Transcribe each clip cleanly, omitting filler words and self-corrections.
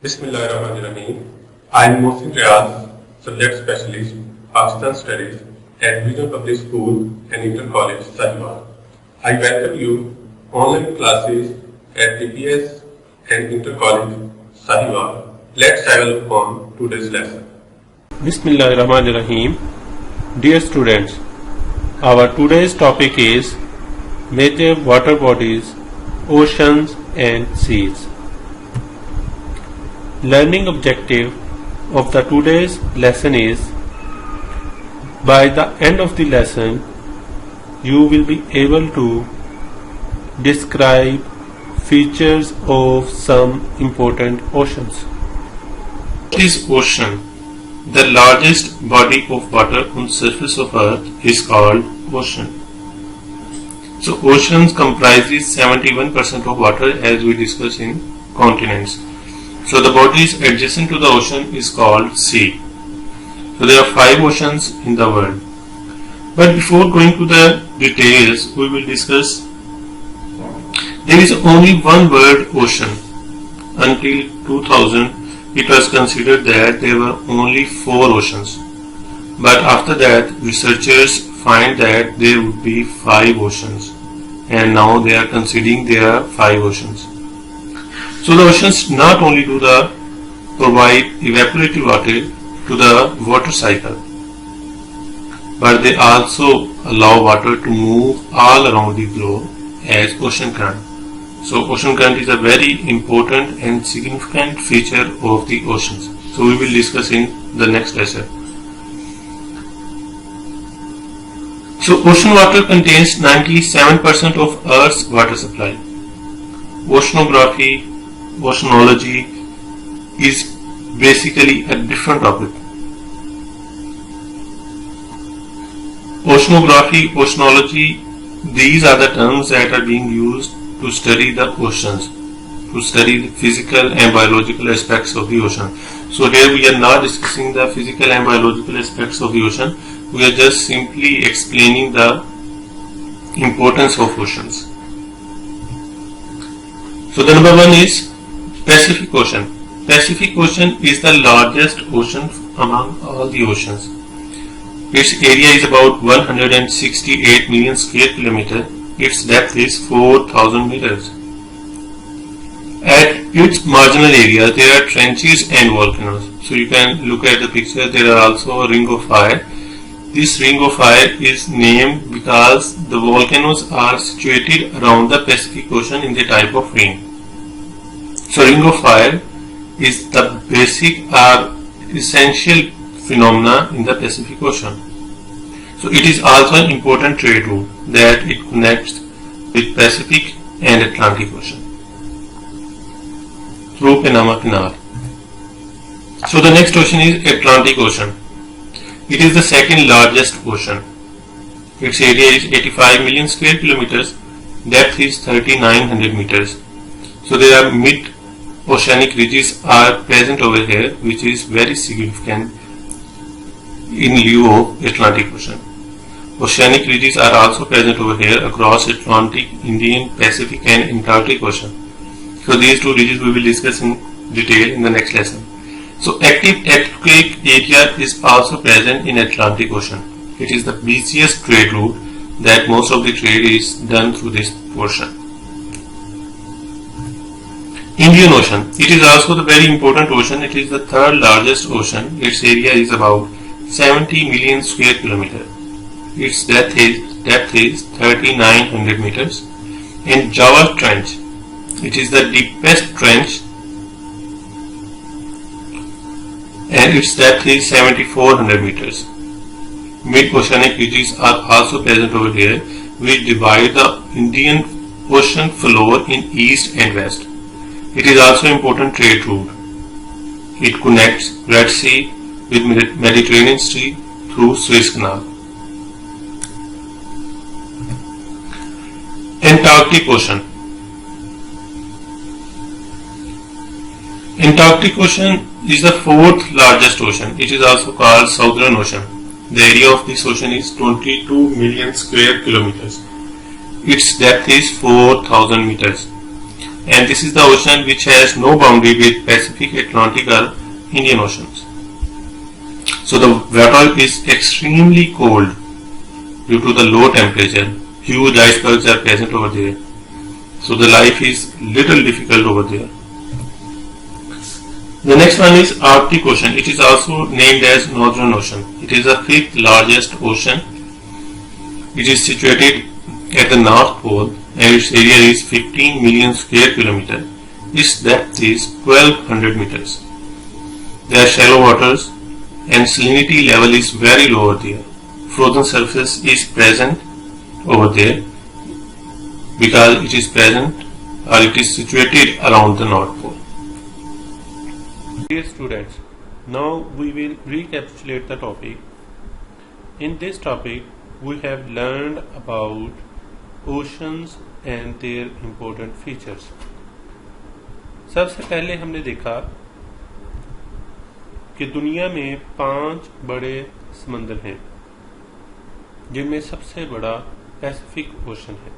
Bismillahirrahmanirrahim. I am Mohsin Riaz, Subject Specialist, Pakistan Studies at Vision Public School and Inter College, Sahiwal. I welcome you online classes at TPS and Inter College, Sahiwal. Let's have a look on today's lesson. Bismillahirrahmanirrahim. Dear students, our today's topic is major water bodies, oceans and seas. Learning objective of the today's lesson is, by the end of the lesson you will be able to describe features of some important oceans. What is ocean? The largest body of water on the surface of earth is called ocean. So oceans comprises 71% of water, as we discussed in continents. So the bodies adjacent to the ocean is called sea. So there are 5 oceans in the world. But before going to the details, we will discuss there is only one word ocean. Until 2000 it was considered that there were only 4 oceans. But after that researchers find that there would be 5 oceans. And now they are considering there are 5 oceans. So the oceans not only do the provide evaporative water to the water cycle, but they also allow water to move all around the globe as ocean current. So ocean current is a very important and significant feature of the oceans. So we will discuss in the next lesson. So ocean water contains 97% of Earth's water supply. Oceanography, oceanology is basically a different topic. Oceanography, oceanology, these are the terms that are being used to study the oceans, to study the physical and biological aspects of the ocean. So here we are not discussing the physical and biological aspects of the ocean, we are just simply explaining the importance of oceans. So the number 1 is Pacific Ocean. Pacific Ocean is the largest ocean among all the oceans. Its area is about 168 million square kilometers. Its depth is 4,000 meters. At its marginal area there are trenches and volcanoes. So you can look at the picture, there are also a ring of fire. This ring of fire is named because the volcanoes are situated around the Pacific Ocean in the type of ring. So ring of fire is the basic or essential phenomena in the Pacific Ocean. So it is also an important trade route that it connects with Pacific and Atlantic Ocean through Panama Canal. So the next ocean is Atlantic Ocean. It is the second largest ocean. Its area is 85 million square kilometers. Depth is 3900 meters. So there are mid-oceanic ridges are present over here, which is very significant in lieu of Atlantic Ocean. Oceanic ridges are also present over here across Atlantic, Indian, Pacific and Antarctic Ocean. So these 2 ridges we will discuss in detail in the next lesson. So active earthquake area is also present in Atlantic Ocean. It is the busiest trade route that most of the trade is done through this portion. Indian Ocean. It is also the very important ocean. It is the 3rd largest ocean. Its area is about 70 million square kilometers. Its depth is 3900 meters. And Java Trench. It is the deepest trench and its depth is 7400 meters. Mid-oceanic ridges are also present over here, which divide the Indian Ocean floor in east and west. It is also an important trade route. It connects Red Sea with Mediterranean Sea through Suez Canal. Antarctic Ocean. Antarctic Ocean is the 4th largest ocean. It is also called Southern Ocean. The area of this ocean is 22 million square kilometers. Its depth is 4,000 meters. and this is the ocean which has no boundary with Pacific, Atlantic or Indian Oceans. So the water is extremely cold due to the low temperature. Huge icebergs are present over there. So the life is little difficult over there. The next one is Arctic Ocean. It is also named as Northern Ocean. It is the 5th largest ocean. It is situated at the North Pole and its area is 15 million square kilometers. Its depth is 1200 meters. There are shallow waters and salinity level is very low over there. Frozen surface is present over there because it is present or it is situated around the North Pole. Dear students, now we will recapitulate the topic. In this topic, we have learned about oceans and their important features. सबसे पहले हमने देखा कि दुनिया में 5 बड़े समंदर हैं, जिनमें सबसे बड़ा पैसिफिक ओशन है.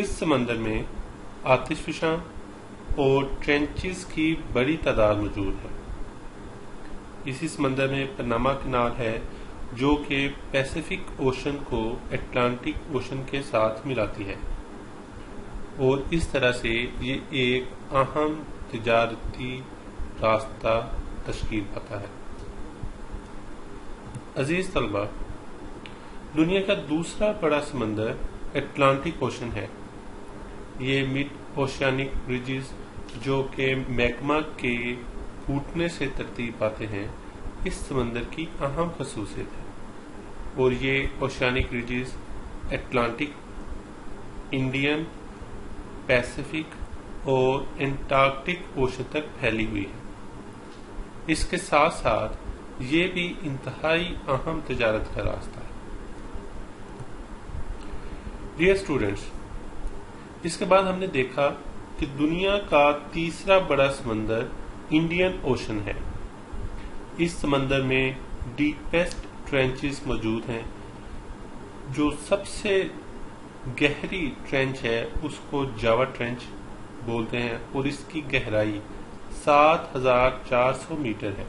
इस समंदर में आतिशफशां और ट्रेंचेस की बड़ी तादाद मौजूद है. इसी समंदर में पनामा कैनाल है जो कि पैसिफिक ओशन को अटलांटिक ओशन के साथ मिलाती है और इस तरह से ये एक अहम तिजारती रास्ता तश्कील पाता है. अजीज तलबा, दुनिया का दूसरा बड़ा समंदर अटलांटिक ओशन है. ये मिड ओशियानिक रिजेस जो कि मैग्मा के फूटने से तरतीब पाते हैं, इस समंदर की अहम खसूसियत है और ये oceanic ridges Atlantic, Indian, Pacific और एंटार्कटिक ओशन तक फैली हुई है. इसके साथ साथ ये भी इंतहाई अहम तिजारत का रास्ता है. डियर स्टूडेंट्स, इसके बाद हमने देखा कि दुनिया का तीसरा बड़ा समंदर इंडियन ओशन है. इस समंदर में डीपेस्ट ट्रेंचेस मौजूद हैं. जो सबसे गहरी ट्रेंच है उसको जावा ट्रेंच बोलते हैं और इसकी गहराई 7400 मीटर है.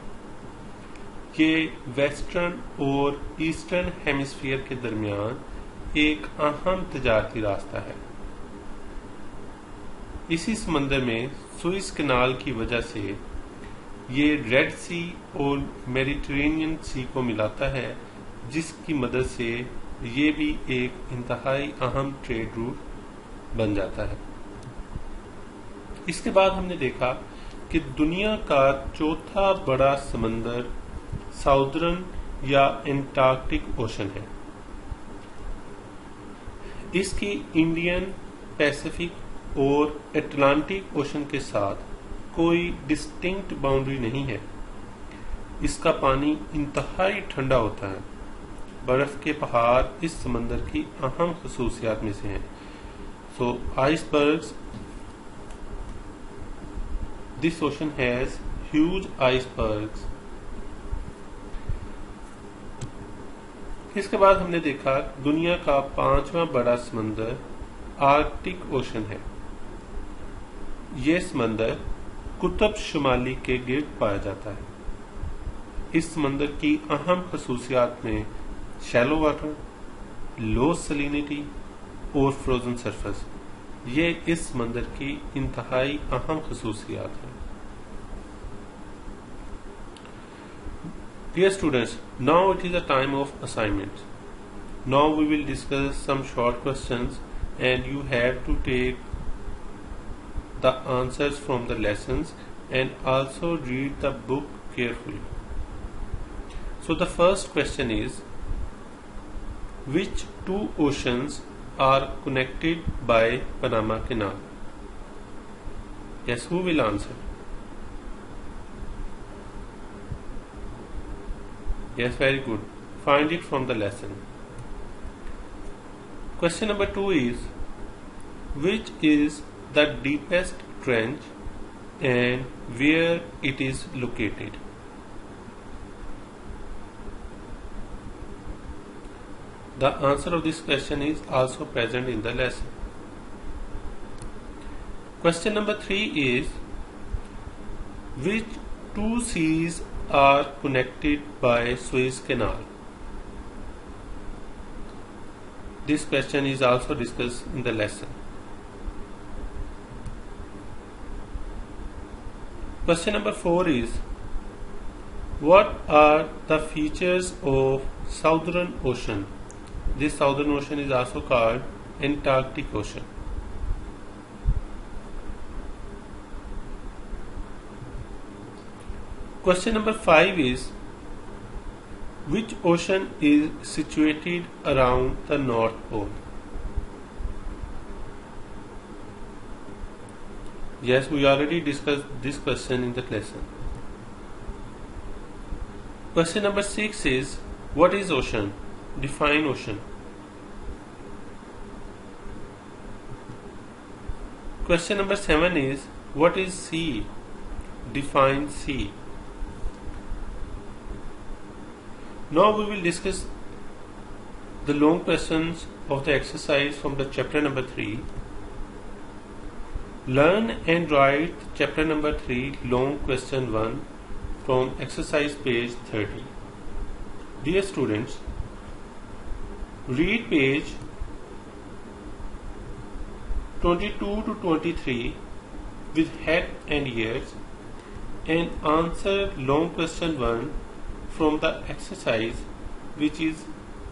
ये वेस्टर्न और ईस्टर्न हेमिस्फीयर के दरमियान एक अहम तिजारती रास्ता है. इसी समंदर में सुइस कैनाल की वजह से ये रेड सी और मेडिटेरेनियन सी को मिलाता है, जिसकी मदद से ये भी एक इंतहाई अहम ट्रेड रूट बन जाता है. इसके बाद हमने देखा कि दुनिया का चौथा बड़ा समंदर साउदर्न या एंटार्कटिक ओशन है. इसकी इंडियन, पैसिफिक और अटलांटिक ओशन के साथ कोई डिस्टिंक्ट बाउंड्री नहीं है. इसका पानी इंतहाई ठंडा होता है. बर्फ के पहाड़ इस समंदर की अहम खसूसियात में से हैं. So icebergs, this ocean has huge icebergs. इसके बाद हमने देखा दुनिया का 5वां बड़ा समंदर आर्कटिक ओशन है. यह समंदर कुतुब शुमाली के गिर्द पाया जाता है. इस समंदर की अहम खसूसियात में शैलो वाटर, लो सलिनिटी और फ्रोजन सरफेस, ये इस समंदर की इंतहाई अहम खसूसियात हैं. Dear students, now it is a time of assignments. Now we will discuss some short questions and you have to take the answers from the lessons and also read the book carefully. So the first question is, which two oceans are connected by Panama Canal? Yes, who will answer? Yes, very good. Find it from the lesson. Question number 2 is, which is the deepest trench and where it is located? The answer of this question is also present in the lesson. Question number 3 is, which two seas are connected by Suez Canal? This question is also discussed in the lesson. Question number 4 is, what are the features of Southern Ocean? This Southern Ocean is also called Antarctic Ocean. Question number 5 is, which ocean is situated around the North Pole? Yes, we already discussed this question in the lesson. Question number 6 is, what is ocean? Define ocean. Question number 7 is, what is sea? Define sea. Now we will discuss the long questions of the exercise from the chapter number 3. Learn and write chapter number 3 long question 1 from exercise page 30. Dear students, read page 22 to 23 with head and ears and answer long question 1 from the exercise which is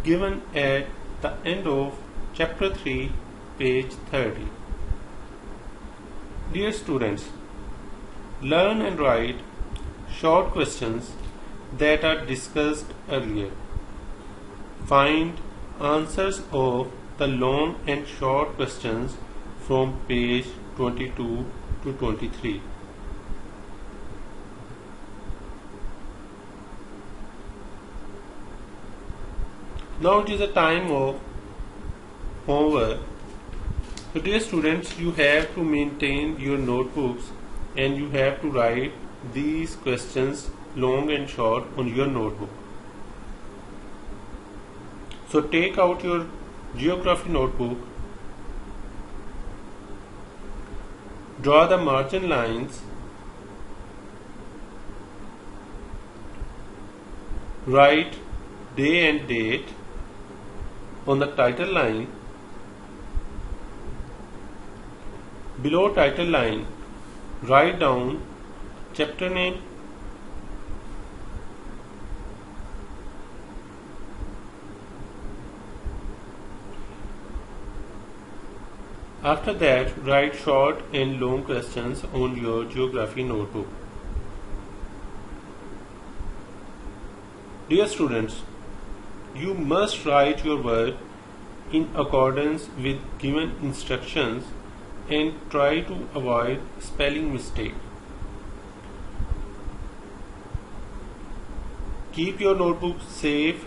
given at the end of chapter 3 page 30. Dear students, learn and write short questions that are discussed earlier. Find answers of the long and short questions from page 22 to 23. Now it is a time of homework. So dear students, you have to maintain your notebooks and you have to write these questions long and short on your notebook. So take out your geography notebook, draw the margin lines, write day and date on the title line. Below title line, write down chapter name, after that write short and long questions on your geography notebook. Dear students, you must write your work in accordance with given instructions and try to avoid spelling mistake. Keep your notebook safe,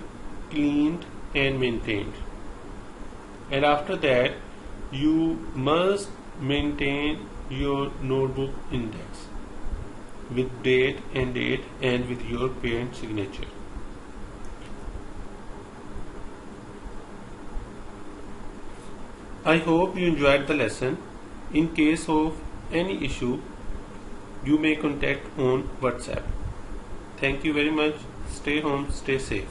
cleaned and maintained. And after that, you must maintain your notebook index with date and with your parent signature. I hope you enjoyed the lesson. In case of any issue, you may contact on WhatsApp. Thank you very much. Stay home, stay safe.